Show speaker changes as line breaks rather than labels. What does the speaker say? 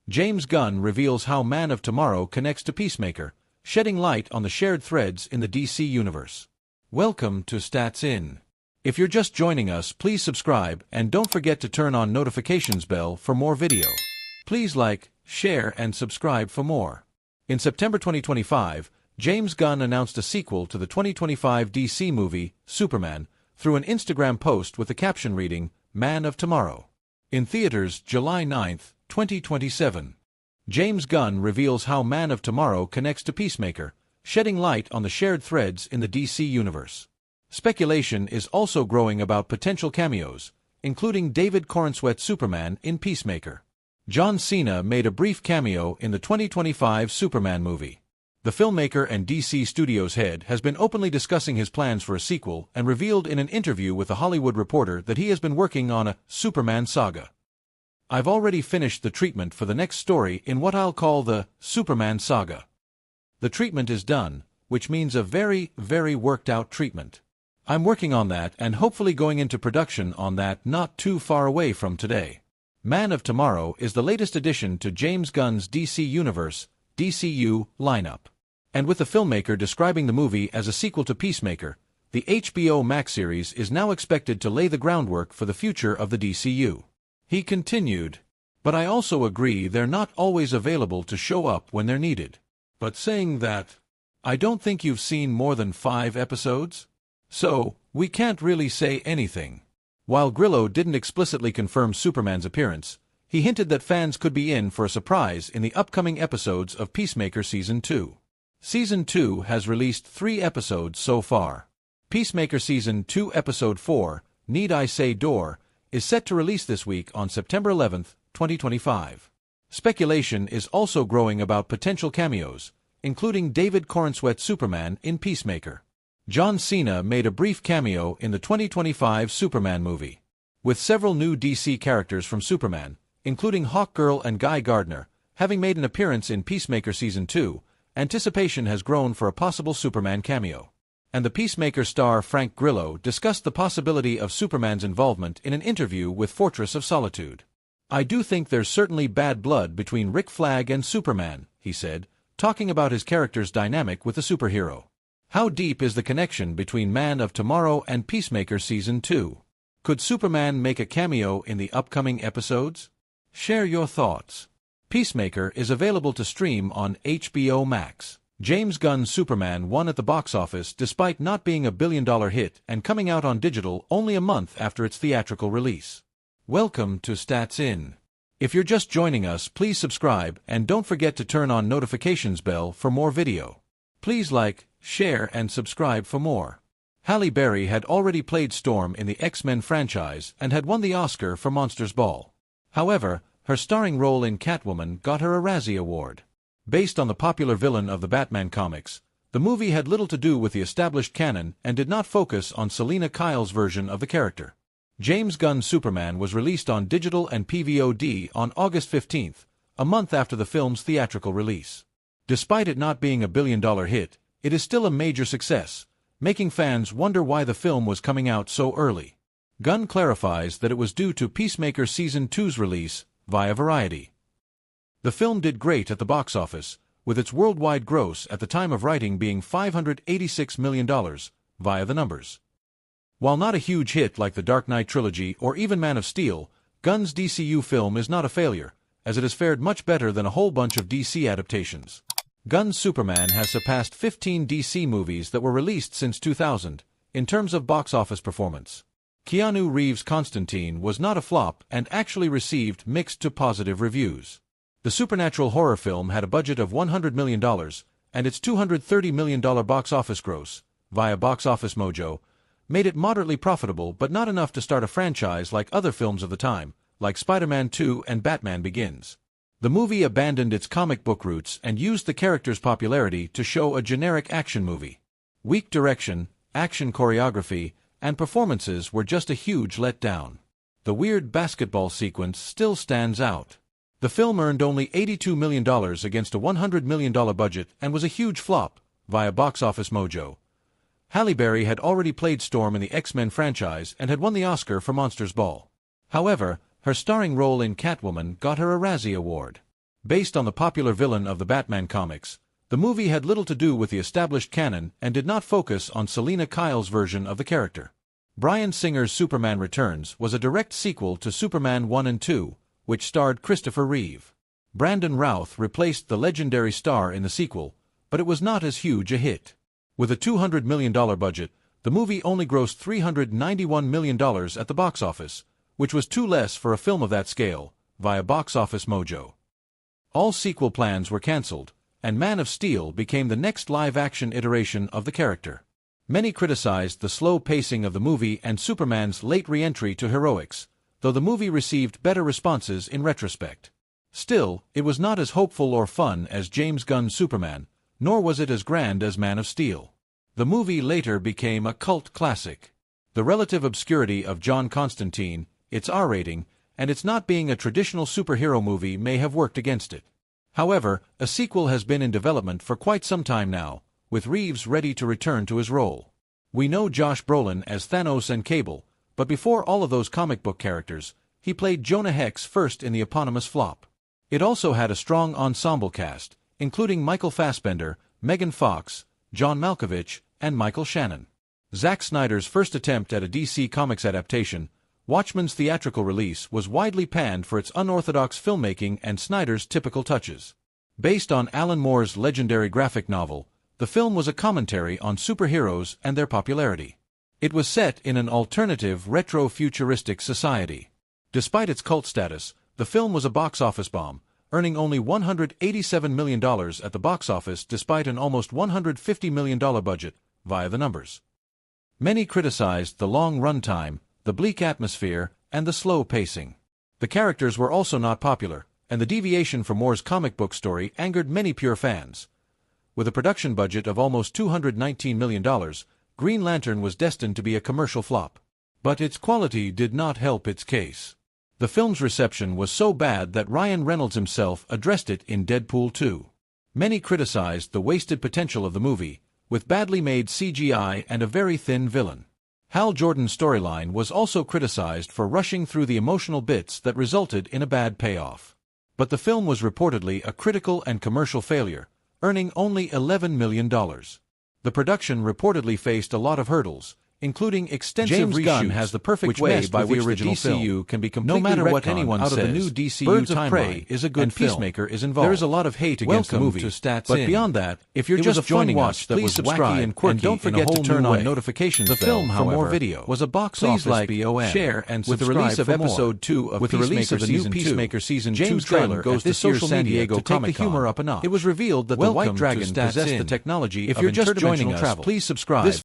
James Gunn reveals how Man of Tomorrow connects to Peacemaker, shedding light on the shared threads in the DC universe. Welcome to Stats In. If you're just joining us, please subscribe and don't forget to turn on notifications bell for more video. Please like, share, and subscribe for more. In September 2025, James Gunn announced a sequel to the 2025 DC movie, Superman, through an Instagram post with the caption reading, Man of Tomorrow. In theaters, July 9, 2027. James Gunn reveals how Man of Tomorrow connects to Peacemaker, shedding light on the shared threads in the DC universe. Speculation is also growing about potential cameos, including David Corenswet's Superman in Peacemaker. John Cena made a brief cameo in the 2025 Superman movie. The filmmaker and DC Studios head has been openly discussing his plans for a sequel and revealed in an interview with The Hollywood Reporter that he has been working on a Superman saga. I've already finished the treatment for the next story in what I'll call the Superman saga. The treatment is done, which means a very, very worked out treatment. I'm working on that and hopefully going into production on that not too far away from today. Man of Tomorrow is the latest addition to James Gunn's DC Universe, DCU, lineup. And with the filmmaker describing the movie as a sequel to Peacemaker, the HBO Max series is now expected to lay the groundwork for the future of the DCU. He continued, "But I also agree they're not always available to show up when they're needed. But saying that, I don't think you've seen more than 5 episodes? So, we can't really say anything." While Grillo didn't explicitly confirm Superman's appearance, he hinted that fans could be in for a surprise in the upcoming episodes of Peacemaker Season 2. Season 2 has released 3 episodes so far. Peacemaker Season 2 Episode 4, Need I Say Door, is set to release this week on September 11, 2025. Speculation is also growing about potential cameos, including David Corenswet's Superman in Peacemaker. John Cena made a brief cameo in the 2025 Superman movie. With several new DC characters from Superman, including Hawkgirl and Guy Gardner, having made an appearance in Peacemaker Season 2, anticipation has grown for a possible Superman cameo. And the Peacemaker star Frank Grillo discussed the possibility of Superman's involvement in an interview with Fortress of Solitude. "I do think there's certainly bad blood between Rick Flag and Superman," he said, talking about his character's dynamic with the superhero. How deep is the connection between Man of Tomorrow and Peacemaker Season 2? Could Superman make a cameo in the upcoming episodes? Share your thoughts. Peacemaker is available to stream on HBO Max. James Gunn's Superman won at the box office despite not being a billion-dollar hit and coming out on digital only a month after its theatrical release. Welcome to Stats In. If you're just joining us, please subscribe and don't forget to turn on notifications bell for more video. Please like, share, and subscribe for more. Halle Berry had already played Storm in the X-Men franchise and had won the Oscar for Monsters Ball. However, her starring role in Catwoman got her a Razzie Award. Based on the popular villain of the Batman comics, the movie had little to do with the established canon and did not focus on Selina Kyle's version of the character. James Gunn's Superman was released on digital and PVOD on August 15, a month after the film's theatrical release. Despite it not being a billion-dollar hit, it is still a major success, making fans wonder why the film was coming out so early. Gunn clarifies that it was due to Peacemaker Season 2's release via Variety. The film did great at the box office, with its worldwide gross at the time of writing being $586 million, via the numbers. While not a huge hit like the Dark Knight trilogy or even Man of Steel, Gunn's DCU film is not a failure, as it has fared much better than a whole bunch of DC adaptations. Gunn's Superman has surpassed 15 DC movies that were released since 2000, in terms of box office performance. Keanu Reeves' Constantine was not a flop and actually received mixed to positive reviews. The supernatural horror film had a budget of $100 million, and its $230 million box office gross, via Box Office Mojo, made it moderately profitable but not enough to start a franchise like other films of the time, like Spider-Man 2 and Batman Begins. The movie abandoned its comic book roots and used the character's popularity to show a generic action movie. Weak direction, action choreography, and performances were just a huge letdown. The weird basketball sequence still stands out. The film earned only $82 million against a $100 million budget and was a huge flop, via Box Office Mojo. Halle Berry had already played Storm in the X-Men franchise and had won the Oscar for Monsters Ball. However, her starring role in Catwoman got her a Razzie Award. Based on the popular villain of the Batman comics, the movie had little to do with the established canon and did not focus on Selina Kyle's version of the character. Bryan Singer's Superman Returns was a direct sequel to Superman 1 and 2, which starred Christopher Reeve. Brandon Routh replaced the legendary star in the sequel, but it was not as huge a hit. With a $200 million budget, the movie only grossed $391 million at the box office, which was too less for a film of that scale, via Box Office Mojo. All sequel plans were cancelled, and Man of Steel became the next live-action iteration of the character. Many criticized the slow pacing of the movie and Superman's late re-entry to heroics, though the movie received better responses in retrospect. Still, it was not as hopeful or fun as James Gunn's Superman, nor was it as grand as Man of Steel. The movie later became a cult classic. The relative obscurity of John Constantine, its R rating, and its not being a traditional superhero movie may have worked against it. However, a sequel has been in development for quite some time now, with Reeves ready to return to his role. We know Josh Brolin as Thanos and Cable, but before all of those comic book characters, he played Jonah Hex first in the eponymous flop. It also had a strong ensemble cast, including Michael Fassbender, Megan Fox, John Malkovich, and Michael Shannon. Zack Snyder's first attempt at a DC Comics adaptation, Watchmen's theatrical release was widely panned for its unorthodox filmmaking and Snyder's typical touches. Based on Alan Moore's legendary graphic novel, the film was a commentary on superheroes and their popularity. It was set in an alternative, retro-futuristic society. Despite its cult status, the film was a box office bomb, earning only $187 million at the box office despite an almost $150 million budget, via the numbers. Many criticized the long runtime, the bleak atmosphere, and the slow pacing. The characters were also not popular, and the deviation from Moore's comic book story angered many pure fans. With a production budget of almost $219 million, Green Lantern was destined to be a commercial flop. But its quality did not help its case. The film's reception was so bad that Ryan Reynolds himself addressed it in Deadpool 2. Many criticized the wasted potential of the movie, with badly made CGI and a very thin villain. Hal Jordan's storyline was also criticized for rushing through the emotional bits that resulted in a bad payoff. But the film was reportedly a critical and commercial failure, earning only $11 million. The production reportedly faced a lot of hurdles, including extensive
James
reshoots,
Gunn has the perfect way by which the
original
DCU
film
can be completely
no matter what
retconned
anyone
out of
says.
the new DCU
Birds of
timeline,
Prey is a good
and
film.
Peacemaker is involved.
There is a lot of hate against the
Welcome
movie,
to Stats
but
In.
beyond that, if you're
It was
just
a fun
joining
watch
us,
that
please
was
subscribe
wacky and quirky
don't
in a
forget to
whole
turn
new
on
way.
notifications
The film,
bell for more
however,
video.
was a box
Please
office
like,
BOM.
share, and
With the
subscribe
release of
for more.
episode 2 of
With the release
Peacemaker
of the new
Season 2,
Peacemaker Season 2
James
trailer
Gunn goes
at
to
this
social
year's San
media
Diego
to take the
Comic-Con,
humor up a notch.
it was revealed that the
Welcome
White
to
Dragon
Stats
possessed
In.
the technology
If
of
you're just joining
interdimensional
us,
travel.
please subscribe.
This